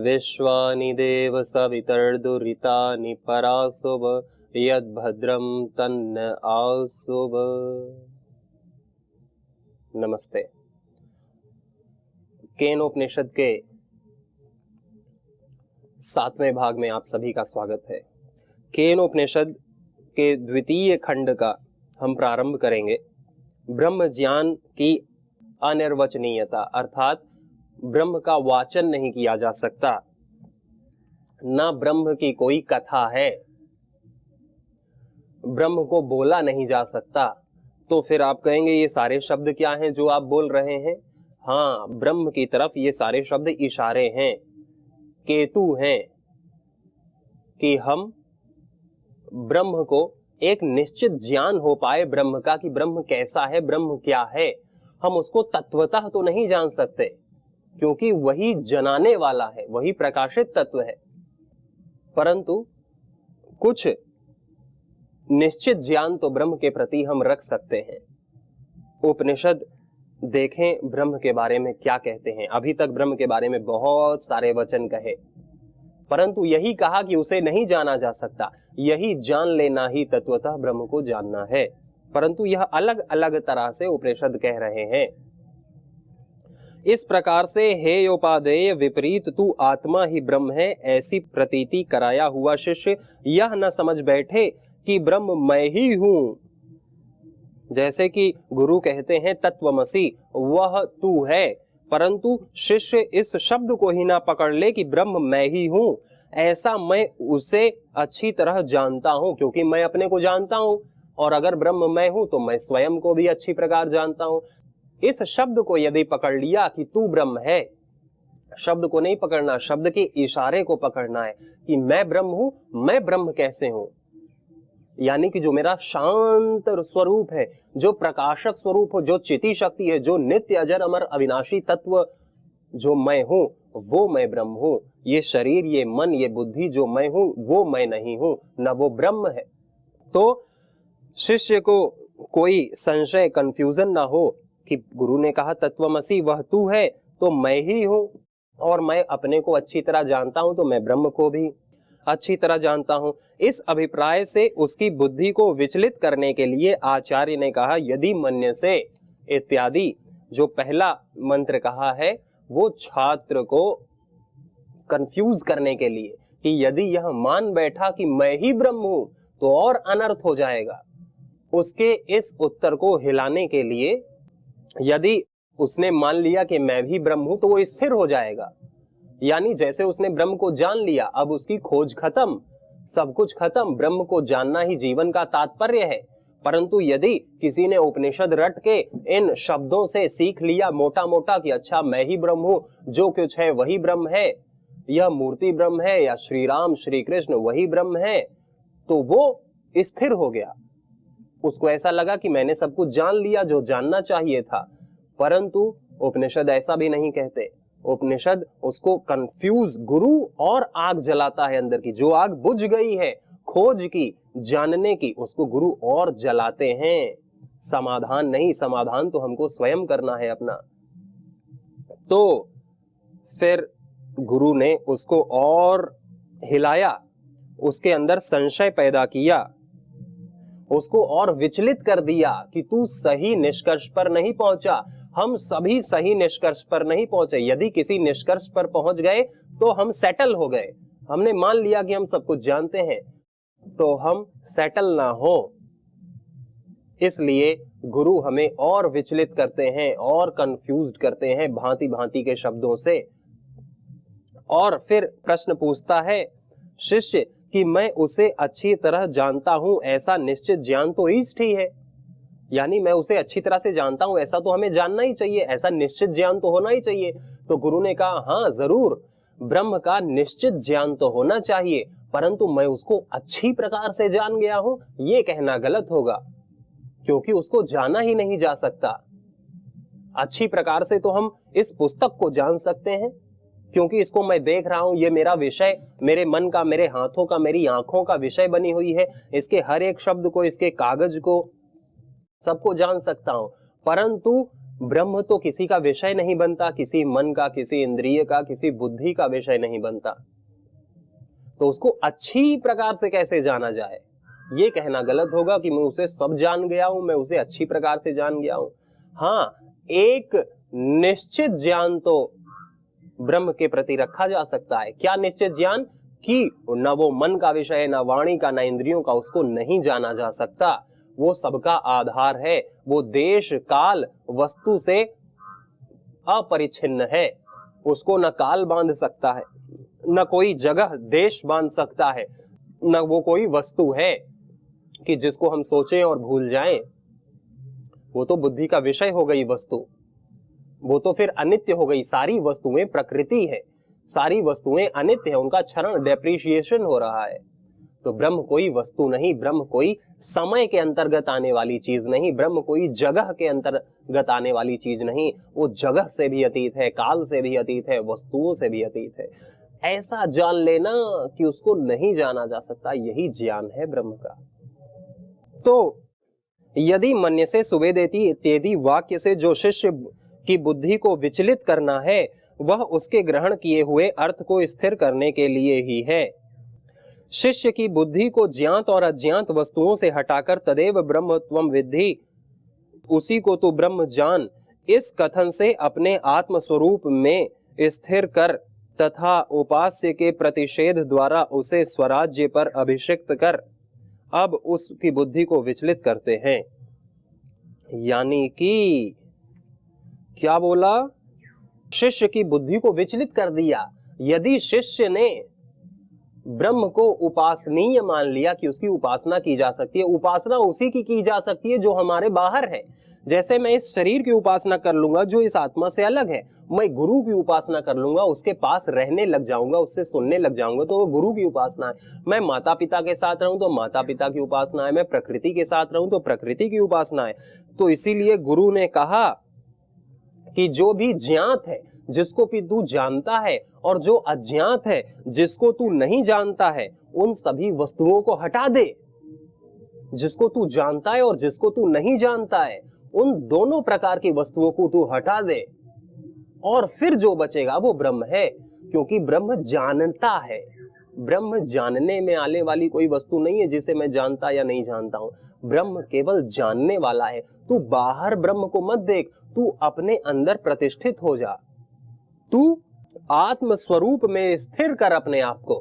विश्वानि देव सवितर्दुरितानि पराशुभ यद्भद्रं तन्न आशुभ। नमस्ते। केनोपनिषद के 7वें भाग में आप सभी का स्वागत है। केनोपनिषद के द्वितीय खंड का हम प्रारंभ करेंगे। ब्रह्म ज्ञान की अनिर्वचनीयता, अर्थात ब्रह्म का वाचन नहीं किया जा सकता, ना ब्रह्म की कोई कथा है, ब्रह्म को बोला नहीं जा सकता। तो फिर आप कहेंगे ये सारे शब्द क्या हैं जो आप बोल रहे हैं? हाँ, ब्रह्म की तरफ ये सारे शब्द इशारे हैं, केतु हैं कि हम ब्रह्म को एक निश्चित ज्ञान हो पाए ब्रह्म का, कि ब्रह्म कैसा है, ब्रह्म क्या है। हम उसको तत्वतः तो नहीं जान सकते, क्योंकि वही जनाने वाला है, वही प्रकाशित तत्व है, परंतु कुछ निश्चित ज्ञान तो ब्रह्म के प्रति हम रख सकते हैं। उपनिषद देखें ब्रह्म के बारे में क्या कहते हैं। अभी तक ब्रह्म के बारे में बहुत सारे वचन कहे, परंतु यही कहा कि उसे नहीं जाना जा सकता, यही जान लेना ही तत्वतः ब्रह्म को जानना है। परंतु यह अलग अलग तरह से उपनिषद कह रहे हैं। इस प्रकार से हेयोपादेय विपरीत तू आत्मा ही ब्रह्म है ऐसी प्रतीति कराया हुआ शिष्य यह न समझ बैठे कि ब्रह्म मैं ही हूं। जैसे कि गुरु कहते हैं तत्वमसि, वह तू है, परंतु शिष्य इस शब्द को ही ना पकड़ ले कि ब्रह्म मैं ही हूं, ऐसा मैं उसे अच्छी तरह जानता हूं, क्योंकि मैं अपने को जानता हूं, और अगर ब्रह्म मैं हूं तो मैं स्वयं को भी अच्छी प्रकार जानता हूं। इस शब्द को यदि पकड़ लिया कि तू ब्रह्म है, शब्द को नहीं पकड़ना, शब्द के इशारे को पकड़ना है कि मैं ब्रह्म हूं। मैं ब्रह्म कैसे हूं? यानी कि जो मेरा शांत स्वरूप है, जो प्रकाशक स्वरूप हो, जो चिति शक्ति है, जो नित्य अजर अमर अविनाशी तत्व जो मैं हूं, वो मैं ब्रह्म हूं। ये शरीर, ये मन, ये बुद्धि जो मैं हूं, वो मैं नहीं हूं, न वो ब्रह्म है। तो शिष्य को कोई संशय, कंफ्यूजन ना हो कि गुरु ने कहा तत्वमसि, वह तू है, तो मैं ही हूं, और मैं अपने को अच्छी तरह जानता हूं, तो मैं ब्रह्म को भी अच्छी तरह जानता हूं। इस अभिप्राय से उसकी बुद्धि को विचलित करने के लिए आचार्य ने कहा यदि मन्य से इत्यादि। जो पहला मंत्र कहा है वो छात्र को कंफ्यूज करने के लिए, कि यदि यह मान बैठा कि मैं ही ब्रह्म हूं तो और अनर्थ हो जाएगा। उसके इस उत्तर को हिलाने के लिए, यदि उसने मान लिया कि मैं भी ब्रह्म हूं तो वो स्थिर हो जाएगा। यानी जैसे उसने ब्रह्म को जान लिया, अब उसकी खोज खत्म, सब कुछ खत्म, ब्रह्म को जानना ही जीवन का तात्पर्य है। परंतु यदि किसी ने उपनिषद रट के इन शब्दों से सीख लिया मोटा मोटा कि अच्छा मैं ही ब्रह्म हूं, जो कुछ है वही ब्रह्म है, यह मूर्ति ब्रह्म है, या श्री राम श्री कृष्ण वही ब्रह्म है, तो वो स्थिर हो गया। उसको ऐसा लगा कि मैंने सब कुछ जान लिया जो जानना चाहिए था। परंतु उपनिषद ऐसा भी नहीं कहते। उपनिषद उसको कंफ्यूज, गुरु और आग जलाता है अंदर की, जो आग बुझ गई है खोज की, जानने की, उसको गुरु और जलाते हैं। समाधान नहीं, समाधान तो हमको स्वयं करना है अपना। तो फिर गुरु ने उसको और हिलाया, उसके अंदर संशय पैदा किया, उसको और विचलित कर दिया कि तू सही निष्कर्ष पर नहीं पहुंचा। हम सभी सही निष्कर्ष पर नहीं पहुंचे। यदि किसी निष्कर्ष पर पहुंच गए तो हम सेटल हो गए, हमने मान लिया कि हम सब कुछ जानते हैं, तो हम सेटल ना हो। इसलिए गुरु हमें और विचलित करते हैं और कंफ्यूज्ड करते हैं भांति भांति के शब्दों से। और फिर प्रश्न पूछता है शिष्य कि मैं उसे अच्छी तरह जानता हूं, ऐसा निश्चित ज्ञान तो इष्ट ही है। यानी मैं उसे अच्छी तरह से जानता हूं, ऐसा तो हमें जानना ही चाहिए, ऐसा निश्चित ज्ञान तो होना ही चाहिए। तो गुरु ने कहा हाँ जरूर, ब्रह्म का निश्चित ज्ञान तो होना चाहिए, परंतु मैं उसको अच्छी प्रकार से जान गया हूं, यह कहना गलत होगा, क्योंकि उसको जाना ही नहीं जा सकता। अच्छी प्रकार से तो हम इस पुस्तक को जान सकते हैं, क्योंकि इसको मैं देख रहा हूं, ये मेरा विषय, मेरे मन का, मेरे हाथों का, मेरी आंखों का विषय बनी हुई है। इसके हर एक शब्द को, इसके कागज को, सबको जान सकता हूं। परंतु ब्रह्म तो किसी का विषय नहीं बनता, किसी मन का, किसी इंद्रिय का, किसी बुद्धि का विषय नहीं बनता, तो उसको अच्छी प्रकार से कैसे जाना जाए? ये कहना गलत होगा कि मैं उसे सब जान गया हूं, मैं उसे अच्छी प्रकार से जान गया हूं। हाँ, एक निश्चित ज्ञान तो ब्रह्म के प्रति रखा जा सकता है। क्या निश्चित ज्ञान? कि न वो मन का विषय है, न वाणी का, न इंद्रियों का, उसको नहीं जाना जा सकता। वो सबका आधार है, वो देश काल वस्तु से अपरिच्छिन्न है, उसको न काल बांध सकता है, न कोई जगह देश बांध सकता है, न वो कोई वस्तु है कि जिसको हम सोचें और भूल जाएं। वो तो बुद्धि का विषय हो गई वस्तु, वो तो फिर अनित्य हो गई। सारी वस्तुएं प्रकृति है, सारी वस्तुएं अनित्य है, उनका क्षरण, डेप्रिशिएशन हो रहा है। तो ब्रह्म कोई वस्तु नहीं, ब्रह्म कोई समय के अंतर्गत आने वाली चीज नहीं, ब्रह्म कोई जगह के अंतर्गत आने वाली चीज नहीं। वो जगह से भी अतीत है, काल से भी अतीत है, वस्तुओं से भी अतीत है। ऐसा जान लेना कि उसको नहीं जाना जा सकता, यही ज्ञान है ब्रह्म का। तो यदि मन्यसे सुवेदेति इत्यादि वाक्य से जो शिष्य की बुद्धि को विचलित करना है, वह उसके ग्रहण किए हुए अर्थ को स्थिर करने के लिए ही है। शिष्य की बुद्धि को ज्ञात और अज्ञात वस्तुओं से हटाकर तदेव ब्रह्म त्वं विद्धि, उसी को तू ब्रह्म जान, इस कथन से अपने आत्म स्वरूप में स्थिर कर तथा उपास्य के प्रतिषेध द्वारा उसे स्वराज्य पर अभिषिक्त कर, अब उसकी बुद्धि को विचलित करते हैं। यानी कि क्या बोला? शिष्य की बुद्धि को विचलित कर दिया। यदि शिष्य ने ब्रह्म को उपासनीय मान लिया कि उसकी उपासना की जा सकती है, उपासना उसी की जा सकती है जो हमारे बाहर है। जैसे मैं इस शरीर की उपासना कर लूंगा जो इस आत्मा से अलग है, मैं गुरु की उपासना कर लूंगा, उसके पास रहने लग जाऊंगा, उससे सुनने लग जाऊंगा, तो वो गुरु की उपासना है। मैं माता पिता के साथ रहूं तो माता पिता की उपासना है, मैं प्रकृति के साथ रहूं तो प्रकृति की उपासना है। तो इसीलिए गुरु ने कहा कि जो भी ज्ञात है, जिसको भी तू जानता है, और जो अज्ञात है, जिसको तू नहीं जानता है, उन सभी वस्तुओं को हटा दे। जिसको तू जानता है और जिसको तू नहीं जानता है, उन दोनों प्रकार की वस्तुओं को तू हटा दे, और फिर जो बचेगा वो ब्रह्म है। क्योंकि ब्रह्म जानता है, ब्रह्म जानने में आने वाली कोई वस्तु नहीं है जिसे मैं जानता या नहीं जानता हूं। ब्रह्म केवल जानने वाला है। तू बाहर ब्रह्म को मत देख, तू अपने अंदर प्रतिष्ठित हो जा, तू आत्म स्वरूप में स्थिर कर अपने आप को,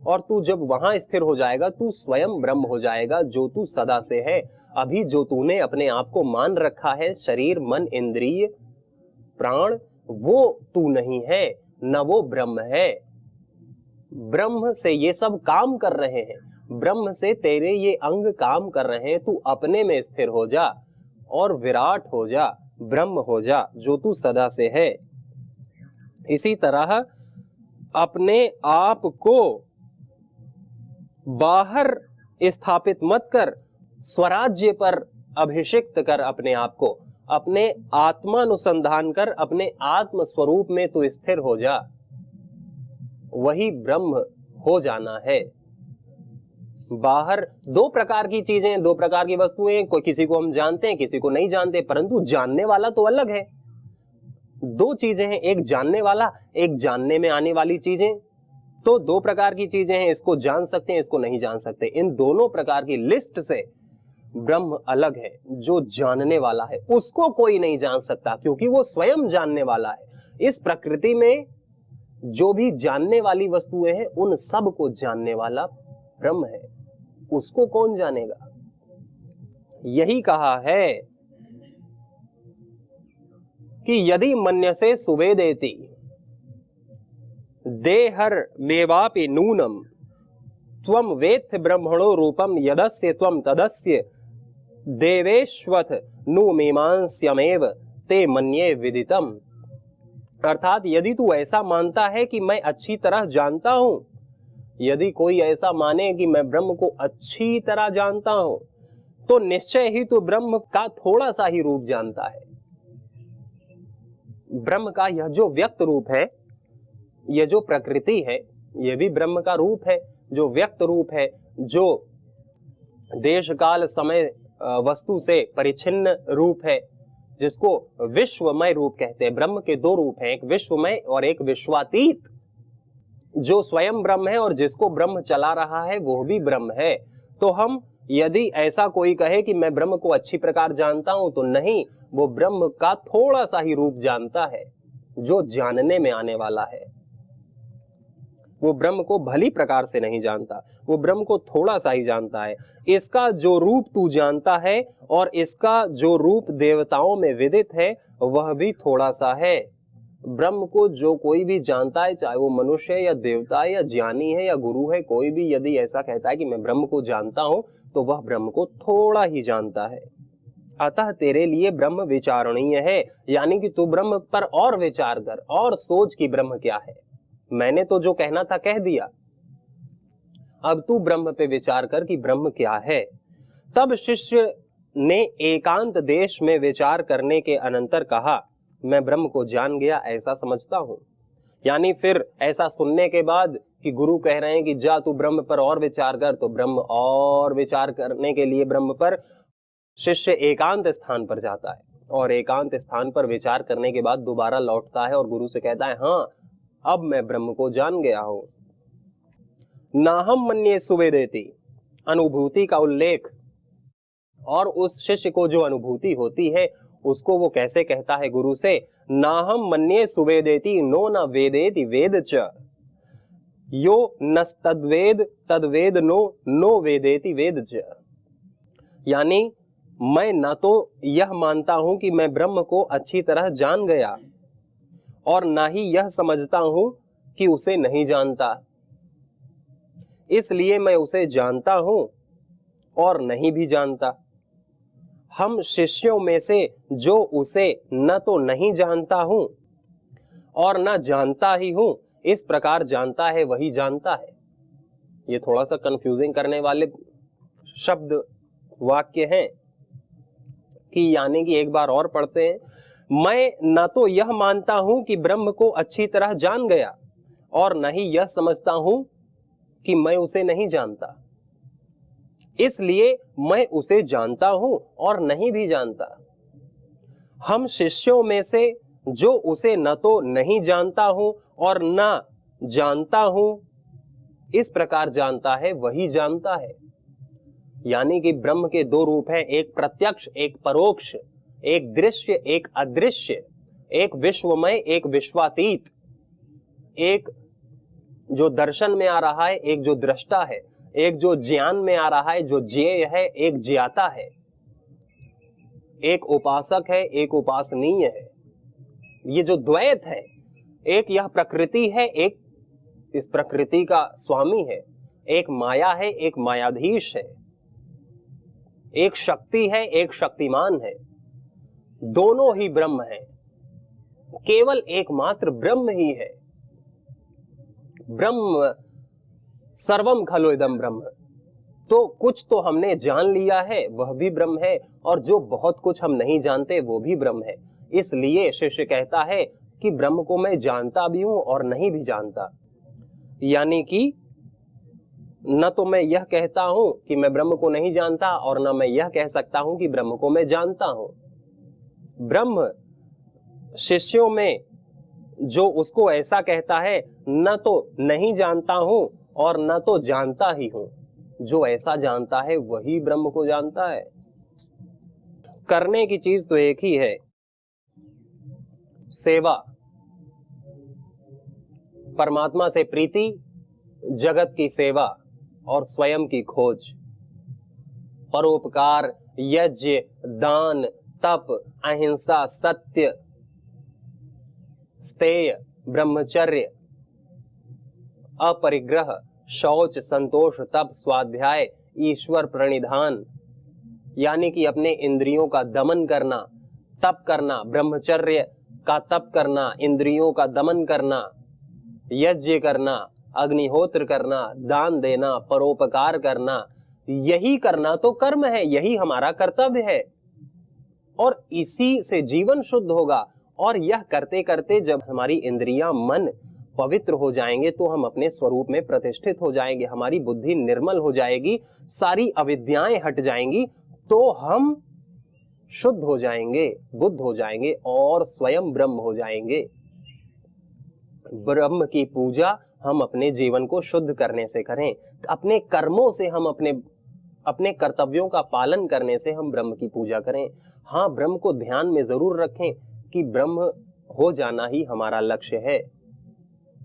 और तू जब वहां स्थिर हो जाएगा तू स्वयं ब्रह्म हो जाएगा, जो तू सदा से है। अभी जो तूने अपने आप को मान रखा है, शरीर मन इंद्रिय प्राण, वो तू नहीं है, न वो ब्रह्म है। ब्रह्म से ये सब काम कर रहे हैं, ब्रह्म से तेरे ये अंग काम कर रहे हैं। तू अपने में स्थिर हो जा और विराट हो जा, ब्रह्म हो जा, जो तू सदा से है। इसी तरह अपने आप को बाहर स्थापित मत कर, स्वराज्य पर अभिषिक्त कर अपने आप को, अपने आत्मानुसंधान कर, अपने आत्म स्वरूप में तू स्थिर हो जा, वही ब्रह्म हो जाना है। बाहर दो प्रकार की चीजें, दो प्रकार की वस्तुएं, कोई किसी को हम जानते हैं, किसी को नहीं जानते, परंतु जानने वाला तो अलग है। दो चीजें हैं, एक जानने वाला, एक जानने में आने वाली चीजें। तो दो प्रकार की चीजें हैं, इसको जान सकते हैं, इसको नहीं जान सकते। इन दोनों प्रकार की लिस्ट से ब्रह्म अलग है। जो जानने वाला है उसको कोई नहीं जान सकता, क्योंकि वो स्वयं जानने वाला है। इस प्रकृति में जो भी जानने वाली वस्तुएं हैं, उन सब को जानने वाला ब्रह्म है। उसको कौन जानेगा? यही कहा है कि यदि मन्यसे सुवेदेति देहर मेवापि नूनम त्वं वेत्थ ब्रह्मणो रूपम यदस्य त्वं तदस्य देवेश्वथ नु मीमांस्यमेव ते मन्ये विदितम। अर्थात यदि तू ऐसा मानता है कि मैं अच्छी तरह जानता हूं, यदि कोई ऐसा माने कि मैं ब्रह्म को अच्छी तरह जानता हूं, तो निश्चय ही तू ब्रह्म का थोड़ा सा ही रूप जानता है। ब्रह्म का यह जो व्यक्त रूप है, यह जो प्रकृति है, यह भी ब्रह्म का रूप है। जो व्यक्त रूप है, जो देश काल समय वस्तु से परिच्छिन्न रूप है, जिसको विश्वमय रूप कहते हैं। ब्रह्म के दो रूप हैं, एक विश्वमय और एक विश्वातीत। जो स्वयं ब्रह्म है और जिसको ब्रह्म चला रहा है वो भी ब्रह्म है। तो हम यदि ऐसा कोई कहे कि मैं ब्रह्म को अच्छी प्रकार जानता हूं, तो नहीं, वो ब्रह्म का थोड़ा सा ही रूप जानता है जो जानने में आने वाला है। वो ब्रह्म को भली प्रकार से नहीं जानता, वो ब्रह्म को थोड़ा सा ही जानता है। इसका जो रूप तू जानता है और इसका जो रूप देवताओं में विदित है वह भी थोड़ा सा है। ब्रह्म को जो कोई भी जानता है, चाहे वो मनुष्य है या देवता है या ज्ञानी है या गुरु है, कोई भी यदि ऐसा कहता है कि मैं ब्रह्म को जानता हूं, तो वह ब्रह्म को थोड़ा ही जानता है। अतः तेरे लिए ब्रह्म विचारणीय है, यानी कि तू ब्रह्म पर और विचार कर और सोच कि ब्रह्म क्या है। मैंने तो जो कहना था कह दिया, अब तू ब्रह्म पे विचार कर कि ब्रह्म क्या है। तब शिष्य ने एकांत देश में विचार करने के अनंतर कहा, मैं ब्रह्म को जान गया ऐसा समझता हूं। यानी फिर ऐसा सुनने के बाद कि गुरु कह रहे हैं कि जा तू ब्रह्म पर और विचार कर, तो ब्रह्म और विचार करने के लिए ब्रह्म पर शिष्य एकांत स्थान पर जाता है और एकांत स्थान पर विचार करने के बाद दोबारा लौटता है और गुरु से कहता है, हाँ अब मैं ब्रह्म को जान गया हूं। नाहम मन्ये सुवेदेति, अनुभूति का उल्लेख, और उस शिष्य को जो अनुभूति होती है उसको वो कैसे कहता है गुरु से, नाहम मन्ये सुवेदेति नो न वेदेति वेद च, यो नस्तद्वेद तद्वेद नो वेदेति वेद च। यानी मैं न तो यह मानता हूं कि मैं ब्रह्म को अच्छी तरह जान गया और ना ही यह समझता हूं कि उसे नहीं जानता, इसलिए मैं उसे जानता हूं और नहीं भी जानता। हम शिष्यों में से जो उसे न तो नहीं जानता हूं और न जानता ही हूं, इस प्रकार जानता है वही जानता है। ये थोड़ा सा कंफ्यूजिंग करने वाले शब्द वाक्य हैं कि यानी कि एक बार और पढ़ते हैं, मैं न तो यह मानता हूं कि ब्रह्म को अच्छी तरह जान गया और न ही यह समझता हूं कि मैं उसे नहीं जानता, इसलिए मैं उसे जानता हूं और नहीं भी जानता। हम शिष्यों में से जो उसे न तो नहीं जानता हूं और न जानता हूं, इस प्रकार जानता है वही जानता है। यानी कि ब्रह्म के दो रूप हैं, एक प्रत्यक्ष एक परोक्ष, एक दृश्य एक अदृश्य, एक विश्वमय एक विश्वातीत, एक जो दर्शन में आ रहा है एक जो दृष्टा है, एक जो ज्ञान में आ रहा है जो ज्ञेय है, एक ज्ञाता है, एक उपासक है एक उपासनीय है। ये जो द्वैत है, एक यह प्रकृति है एक इस प्रकृति का स्वामी है, एक माया है एक मायाधीश है, एक शक्ति है एक शक्तिमान है, दोनों ही ब्रह्म है, केवल एकमात्र ब्रह्म ही है। ब्रह्म सर्वम खलु इदम ब्रह्म। तो कुछ तो हमने जान लिया है वह भी ब्रह्म है, और जो बहुत कुछ हम नहीं जानते वो भी ब्रह्म है। इसलिए शिष्य कहता है कि ब्रह्म को मैं जानता भी हूं और नहीं भी जानता। यानी कि न तो मैं यह कहता हूं कि मैं ब्रह्म को नहीं जानता और न मैं यह कह सकता हूं कि ब्रह्म को मैं जानता हूं। ब्रह्म शिष्यों में जो उसको ऐसा कहता है, न तो नहीं जानता हूं और न तो जानता ही हूं, जो ऐसा जानता है वही ब्रह्म को जानता है। करने की चीज तो एक ही है, सेवा, परमात्मा से प्रीति, जगत की सेवा और स्वयं की खोज। परोपकार, यज्ञ, दान, तप, अहिंसा, सत्य, स्तेय, ब्रह्मचर्य, अपरिग्रह, शौच, संतोष, तप, स्वाध्याय, ईश्वर प्रणिधान, यानी कि अपने इंद्रियों का दमन करना, तप करना, ब्रह्मचर्य का तप करना, इंद्रियों का दमन करना, यज्ञ करना, अग्निहोत्र करना, दान देना, परोपकार करना, यही करना तो कर्म है, यही हमारा कर्तव्य है और इसी से जीवन शुद्ध होगा। और यह करते करते जब हमारी इंद्रियां, मन पवित्र हो जाएंगे तो हम अपने स्वरूप में प्रतिष्ठित हो जाएंगे, हमारी बुद्धि निर्मल हो जाएगी, सारी अविद्याएं हट जाएंगी, तो हम शुद्ध हो जाएंगे, बुद्ध हो जाएंगे और स्वयं ब्रह्म हो जाएंगे। ब्रह्म की पूजा हम अपने जीवन को शुद्ध करने से करें, अपने कर्मों से हम अपने कर्तव्यों का पालन करने से हम ब्रह्म की पूजा करें। हाँ, ब्रह्म को ध्यान में जरूर रखें कि ब्रह्म हो जाना ही हमारा लक्ष्य है,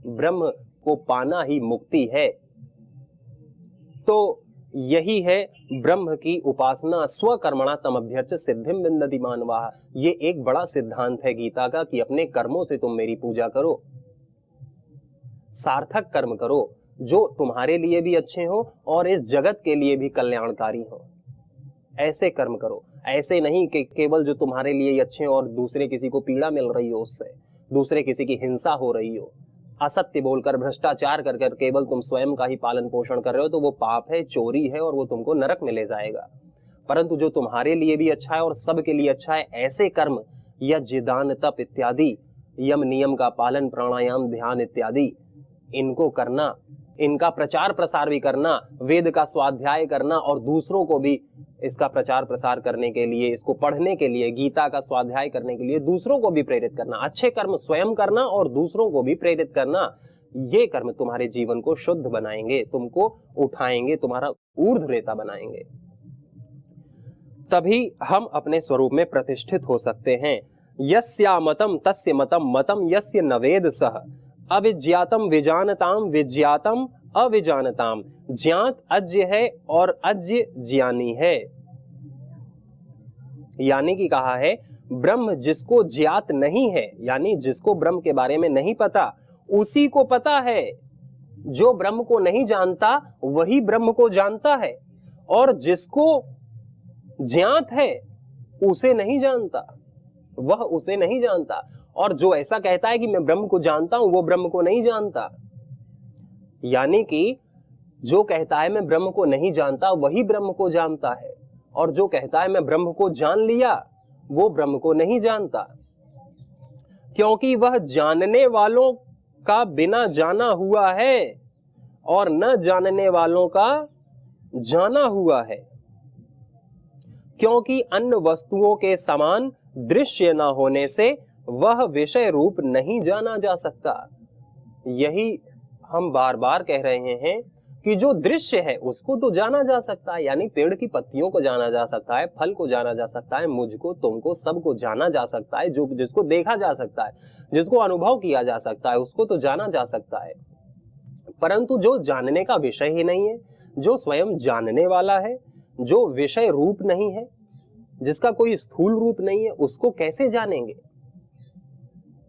ब्रह्म को पाना ही मुक्ति है। तो यही है ब्रह्म की उपासना। स्वकर्मणा तमभ्यर्च्य सिद्धिम विन्दति मानवाः। ये एक बड़ा सिद्धांत है गीता का कि अपने कर्मों से तुम मेरी पूजा करो, सार्थक कर्म करो जो तुम्हारे लिए भी अच्छे हो और इस जगत के लिए भी कल्याणकारी हो। ऐसे कर्म करो, ऐसे नहीं कि केवल जो तुम्हारे लिए ही अच्छे हो और दूसरे किसी को पीड़ा मिल रही हो, उससे दूसरे किसी की हिंसा हो रही हो, असत्य बोलकर भ्रष्टाचार कर कर केवल तुम स्वयं का ही पालन पोषण कर रहे हो, तो वो पाप है, चोरी है और वो तुमको नरक में ले जाएगा। परंतु जो तुम्हारे लिए भी अच्छा है और सबके लिए अच्छा है, ऐसे कर्म यज्ञ दान तप इत्यादि, यम नियम का पालन, प्राणायाम ध्यान इत्यादि, इनको करना, इनका प्रचार प्रसार भी करना, वेद का स्वाध्याय करना और दूसरों को भी इसका प्रचार प्रसार करने के लिए, इसको पढ़ने के लिए, गीता का स्वाध्याय करने के लिए दूसरों को भी प्रेरित करना। अच्छे कर्म स्वयं करना और दूसरों को भी प्रेरित करना, ये कर्म तुम्हारे जीवन को शुद्ध बनाएंगे, तुमको उठाएंगे, तुम्हारा ऊर्ध्वरेता बनाएंगे। तभी हम अपने स्वरूप में प्रतिष्ठित हो सकते हैं। यस्या मतम तस्य मतम, मतम यस्य न वेद सह, अविज्ञातम विजानताम, विज्ञातम अविजानताम। ज्ञात अज्ञ है और अज्ञ ज्ञानी है। यानी कि कहा है ब्रह्म जिसको ज्ञात नहीं है, यानी जिसको ब्रह्म के बारे में नहीं पता, उसी को पता है। जो ब्रह्म को नहीं जानता वही ब्रह्म को जानता है, और जिसको ज्ञात है उसे नहीं जानता, वह उसे नहीं जानता। और जो ऐसा कहता है कि मैं ब्रह्म को जानता हूं, वो ब्रह्म को नहीं जानता। यानी कि जो कहता है मैं ब्रह्म को नहीं जानता वही ब्रह्म को जानता है, और जो कहता है मैं ब्रह्म को जान लिया वो ब्रह्म को नहीं जानता, क्योंकि वह जानने वालों का बिना जाना हुआ है और न जानने वालों का जाना हुआ है। क्योंकि अन्य वस्तुओं के समान दृश्य न होने से वह विषय रूप नहीं जाना जा सकता। यही हम बार बार कह रहे हैं कि जो दृश्य है उसको तो जाना जा सकता है, यानी पेड़ की पत्तियों को जाना जा सकता है, फल को जाना जा सकता है, मुझको तुमको सबको जाना जा सकता है, जो जिसको देखा जा सकता है, जिसको अनुभव किया जा सकता है, उसको तो जाना जा सकता है। परंतु जो जानने का विषय ही नहीं है, जो स्वयं जानने वाला है, जो विषय रूप नहीं है, जिसका कोई स्थूल रूप नहीं है, उसको कैसे जानेंगे?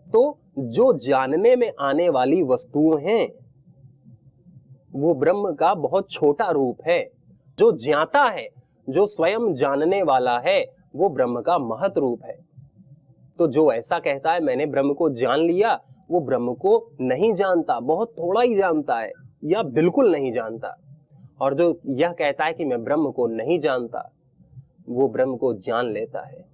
तो जो जानने में आने वाली वस्तुएं हैं वो ब्रह्म का बहुत छोटा रूप है। जो ज्ञाता है, जो स्वयं जानने वाला है, वो ब्रह्म का महत रूप है। तो जो ऐसा कहता है मैंने ब्रह्म को जान लिया, वो ब्रह्म को नहीं जानता, बहुत थोड़ा ही जानता है या बिल्कुल नहीं जानता। और जो यह कहता है कि मैं ब्रह्म को नहीं जानता, वो ब्रह्म को जान लेता है।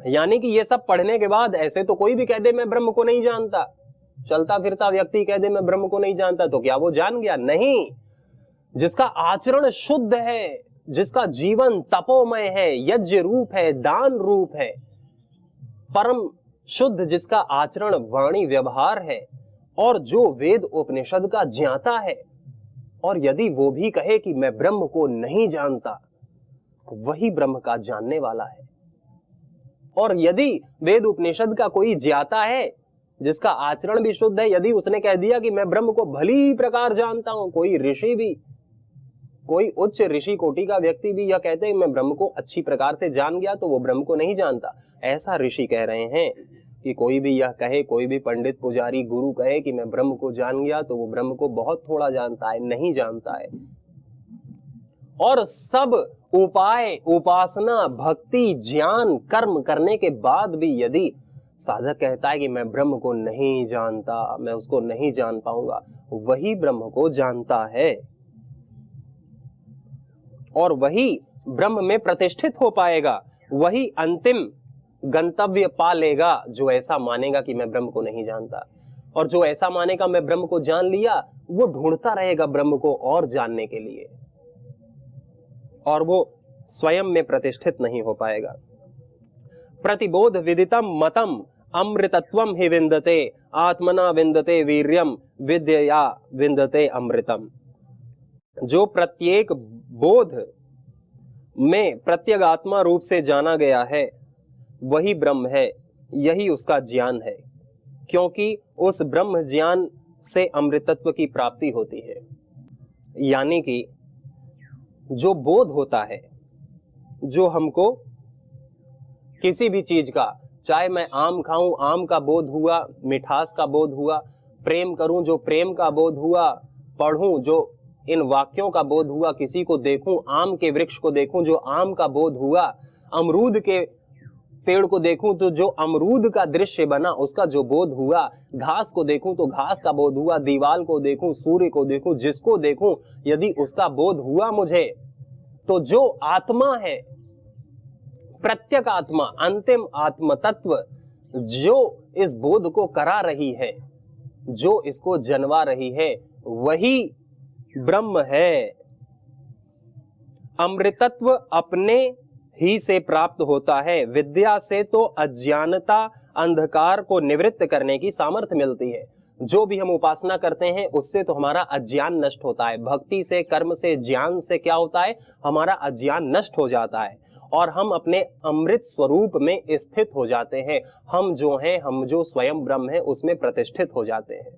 यानी कि ये सब पढ़ने के बाद ऐसे तो कोई भी कह दे मैं ब्रह्म को नहीं जानता, चलता फिरता व्यक्ति कह दे मैं ब्रह्म को नहीं जानता, तो क्या वो जान गया? नहीं। जिसका आचरण शुद्ध है, जिसका जीवन तपोमय है, यज्ञ रूप है, दान रूप है, परम शुद्ध जिसका आचरण वाणी व्यवहार है, और जो वेद उपनिषद का ज्ञाता है, और यदि वो भी कहे कि मैं ब्रह्म को नहीं जानता, वही ब्रह्म का जानने वाला है। और यदि वेद उपनिषद का कोई ज्ञाता है जिसका आचरण भी शुद्ध है, यदि उसने कह दिया कि मैं ब्रह्म को भली प्रकार जानता हूं, कोई ऋषि भी, कोई उच्च ऋषि कोटि का व्यक्ति भी यह कहते हैं मैं ब्रह्म को अच्छी प्रकार से जान गया, तो वो ब्रह्म को नहीं जानता। ऐसा ऋषि कह रहे हैं कि कोई भी यह कहे, कोई भी पंडित पुजारी गुरु कहे कि मैं ब्रह्म को जान गया, तो वो ब्रह्म को बहुत थोड़ा जानता है, नहीं जानता है। और सब उपाय, उपासना, भक्ति, ज्ञान, कर्म करने के बाद भी यदि साधक कहता है कि मैं ब्रह्म को नहीं जानता, मैं उसको नहीं जान पाऊंगा, वही ब्रह्म को जानता है और वही ब्रह्म में प्रतिष्ठित हो पाएगा, वही अंतिम गंतव्य पा लेगा। जो ऐसा मानेगा कि मैं ब्रह्म को नहीं जानता, और जो ऐसा मानेगा मैं ब्रह्म को जान लिया, वो ढूंढता रहेगा ब्रह्म को और जानने के लिए, और वो स्वयं में प्रतिष्ठित नहीं हो पाएगा। प्रतिबोध विदितम मतम अमृतत्वम ही विन्दते, आत्मना विन्दते वीर्यम, विद्यया विन्दते अमृतम। जो प्रत्येक बोध में प्रत्यगात्मा रूप से जाना गया है वही ब्रह्म है, यही उसका ज्ञान है, क्योंकि उस ब्रह्म ज्ञान से अमृतत्व की प्राप्ति होती है। यानी कि जो बोध होता है, जो हमको किसी भी चीज का, चाहे मैं आम खाऊं आम का बोध हुआ, मिठास का बोध हुआ, प्रेम करूं जो प्रेम का बोध हुआ, पढ़ूं जो इन वाक्यों का बोध हुआ, किसी को देखूं आम के वृक्ष को देखूं जो आम का बोध हुआ, अमरूद के पेड़ को देखूं तो जो अमरूद का दृश्य बना उसका जो बोध हुआ, घास को देखूं तो घास का बोध हुआ, दीवाल को देखूं, सूर्य को देखूं, जिसको देखूं यदि उसका बोध हुआ मुझे, तो जो आत्मा है, प्रत्यक आत्मा, अंतिम आत्म तत्व, जो इस बोध को करा रही है, जो इसको जनवा रही है, वही ब्रह्म है। अमृतत्व अपने ही से प्राप्त होता है। विद्या से तो अज्ञानता, अंधकार को निवृत्त करने की सामर्थ्य मिलती है। जो भी हम उपासना करते हैं उससे तो हमारा अज्ञान नष्ट होता है। भक्ति से, कर्म से, ज्ञान से क्या होता है? हमारा अज्ञान नष्ट हो जाता है और हम अपने अमृत स्वरूप में स्थित हो जाते हैं। हम जो हैं, हम जो स्वयं ब्रह्म है उसमें प्रतिष्ठित हो जाते हैं।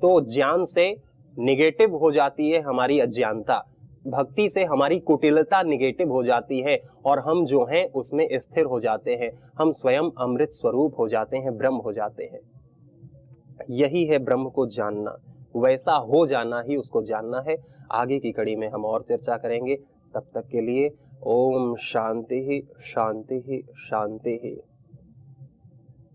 तो ज्ञान से निगेटिव हो जाती है हमारी अज्ञानता, भक्ति से हमारी कुटिलता निगेटिव हो जाती है और हम जो हैं उसमें स्थिर हो जाते हैं। हम स्वयं अमृत स्वरूप हो जाते हैं, ब्रह्म हो जाते हैं। यही है ब्रह्म को जानना, वैसा हो जाना ही उसको जानना है। आगे की कड़ी में हम और चर्चा करेंगे। तब तक के लिए ओम शांति ही शांति ही शांति ही।